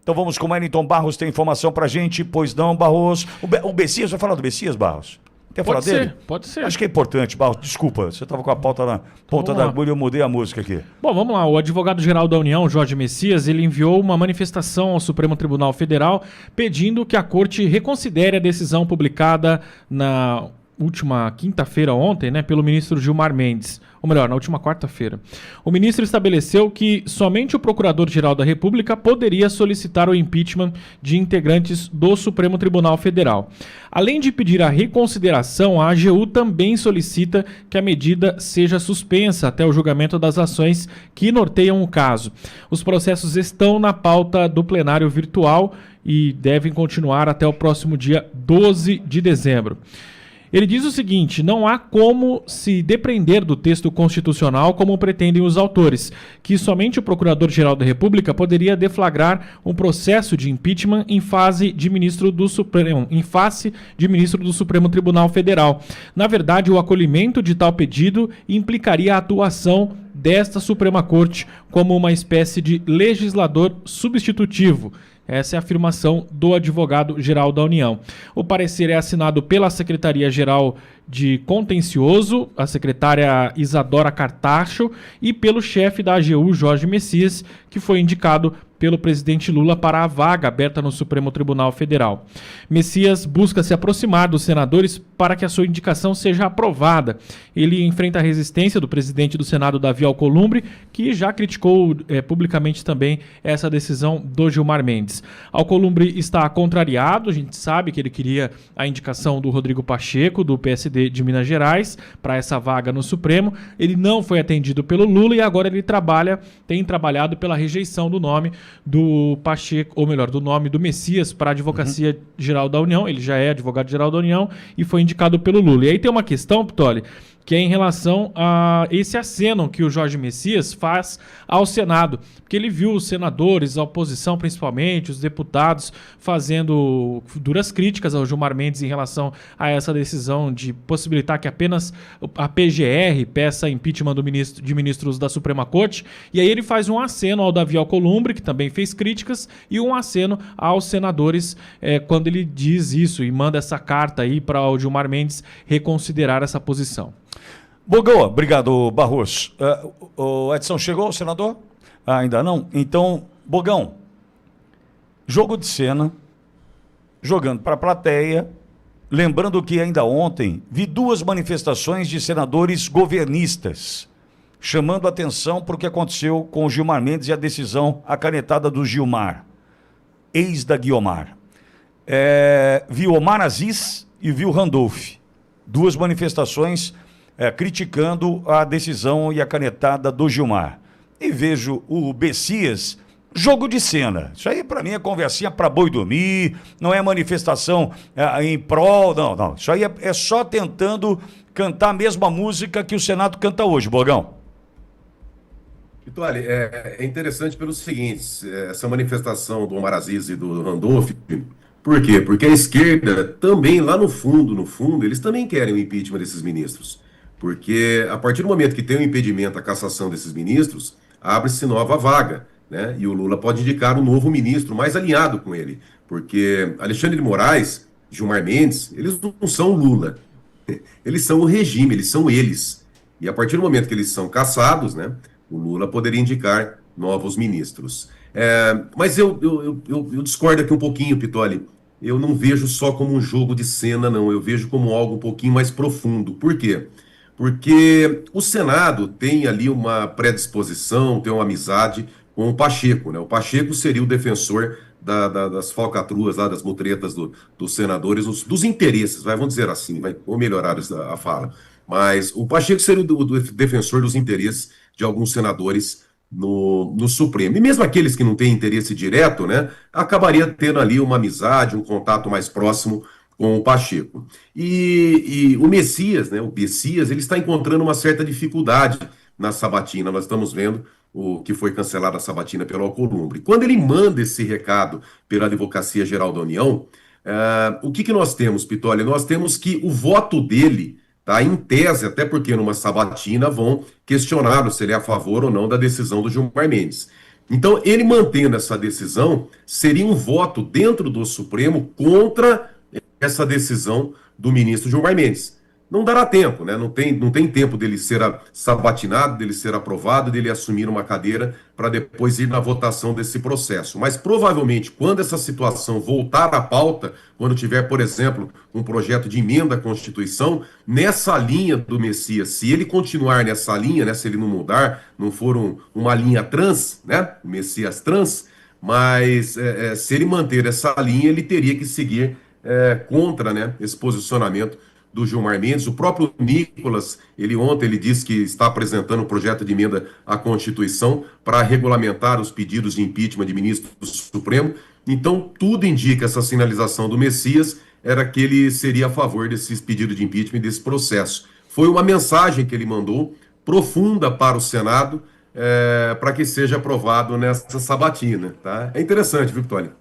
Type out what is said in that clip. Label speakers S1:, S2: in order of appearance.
S1: Então vamos com o Wellington Barros, tem informação pra gente, pois não, Barros? O Bessias, vai falar do Bessias, Barros? Quer falar dele?
S2: Pode ser.
S1: Acho que é importante, Barros. Desculpa, você estava com a pauta na ponta da agulha e eu mudei a música aqui.
S2: Bom, vamos lá. O advogado-geral da União, Jorge Messias, ele enviou uma manifestação ao Supremo Tribunal Federal pedindo que a Corte reconsidere a decisão publicada na última quinta-feira, ontem, né, pelo ministro Gilmar Mendes. Ou melhor, na última quarta-feira. O ministro estabeleceu que somente o Procurador-Geral da República poderia solicitar o impeachment de integrantes do Supremo Tribunal Federal. Além de pedir a reconsideração, a AGU também solicita que a medida seja suspensa até o julgamento das ações que norteiam o caso. Os processos estão na pauta do plenário virtual e devem continuar até o próximo dia 12 de dezembro. Ele diz o seguinte: não há como se depreender do texto constitucional como pretendem os autores, que somente o Procurador-Geral da República poderia deflagrar um processo de impeachment em face de ministro do Supremo Tribunal Federal. Na verdade, o acolhimento de tal pedido implicaria a atuação desta Suprema Corte como uma espécie de legislador substitutivo. Essa é a afirmação do advogado-geral da União. O parecer é assinado pela Secretaria-Geral de Contencioso, a secretária Isadora Cartacho, e pelo chefe da AGU, Jorge Messias, que foi indicado pelo presidente Lula para a vaga aberta no Supremo Tribunal Federal. Messias busca se aproximar dos senadores para que a sua indicação seja aprovada. Ele enfrenta a resistência do presidente do Senado, Davi Alcolumbre, que já criticou publicamente também essa decisão do Gilmar Mendes. Alcolumbre está contrariado, a gente sabe que ele queria a indicação do Rodrigo Pacheco, do PSD de Minas Gerais, para essa vaga no Supremo. Ele não foi atendido pelo Lula e agora ele tem trabalhado pela rejeição do nome do Pacheco, ou melhor, do nome do Messias para a Advocacia Geral da União. Ele já é advogado-geral da União e foi indicado pelo Lula. E aí tem uma questão, Pitoli, que é em relação a esse aceno que o Jorge Messias faz ao Senado, porque ele viu os senadores, a oposição principalmente, os deputados, fazendo duras críticas ao Gilmar Mendes em relação a essa decisão de possibilitar que apenas a PGR peça impeachment de ministros da Suprema Corte, e aí ele faz um aceno ao Davi Alcolumbre, que também fez críticas, e um aceno aos senadores quando ele diz isso e manda essa carta aí para o Gilmar Mendes reconsiderar essa posição.
S1: Boa, obrigado, Barros. O Edson chegou, senador? Ainda não? Então, Bogão, jogo de cena, jogando para a plateia, lembrando que ainda ontem vi 2 manifestações de senadores governistas, chamando atenção para o que aconteceu com o Gilmar Mendes e a decisão, a canetada do Gilmar, ex da Guiomar. Vi Omar Aziz e vi o Randolph. 2 manifestações criticando a decisão e a canetada do Gilmar. E vejo o Bessias, jogo de cena. Isso aí para mim é conversinha para boi dormir, não é manifestação em prol, não. Isso aí é só tentando cantar a mesma música que o Senado canta hoje, Bogão.
S3: Então, olha, é interessante pelo seguinte, essa manifestação do Omar Aziz e do Randolph, por quê? Porque a esquerda também, lá no fundo, eles também querem o impeachment desses ministros. Porque a partir do momento que tem o impedimento, a cassação desses ministros, abre-se nova vaga, né? E o Lula pode indicar um novo ministro mais alinhado com ele. Porque Alexandre de Moraes, Gilmar Mendes, eles não são Lula. Eles são o regime, eles são eles. E a partir do momento que eles são cassados, né, o Lula poderia indicar novos ministros. Mas eu discordo aqui um pouquinho, Pitoli. Eu não vejo só como um jogo de cena, não. Eu vejo como algo um pouquinho mais profundo. Por quê? Porque o Senado tem ali uma predisposição, tem uma amizade com o Pacheco, né? O Pacheco seria o defensor das falcatruas, lá, das mutretas dos senadores, dos interesses, vamos dizer assim, vou melhorar a fala. Mas o Pacheco seria o defensor dos interesses de alguns senadores no Supremo. E mesmo aqueles que não têm interesse direto, né, acabaria tendo ali uma amizade, um contato mais próximo com o Pacheco. E o Messias, né, o Bessias, ele está encontrando uma certa dificuldade na sabatina. Nós estamos vendo o que foi cancelada a sabatina pelo Alcolumbre. Quando ele manda esse recado pela Advocacia Geral da União, o que nós temos, Pitoli? Nós temos que o voto dele, tá, em tese, até porque numa sabatina vão questioná-lo se ele é a favor ou não da decisão do Gilmar Mendes. Então, ele mantendo essa decisão, seria um voto dentro do Supremo contra essa decisão do ministro Gilmar Mendes. Não dará tempo, né? Não tem tempo dele ser sabatinado, dele ser aprovado, dele assumir uma cadeira para depois ir na votação desse processo. Mas provavelmente, quando essa situação voltar à pauta, quando tiver, por exemplo, um projeto de emenda à Constituição, nessa linha do Messias, se ele continuar nessa linha, né, se ele não mudar, não for uma linha trans, né, Messias trans, mas se ele manter essa linha, ele teria que seguir contra, né, esse posicionamento do Gilmar Mendes. O próprio Nicolas, ontem ele disse que está apresentando um projeto de emenda à Constituição para regulamentar os pedidos de impeachment de ministro do Supremo. Então, tudo indica, essa sinalização do Messias era que ele seria a favor desses pedidos de impeachment, desse processo. Foi uma mensagem que ele mandou, profunda para o Senado, para que seja aprovado nessa sabatina. Tá? É interessante, viu, Vitória?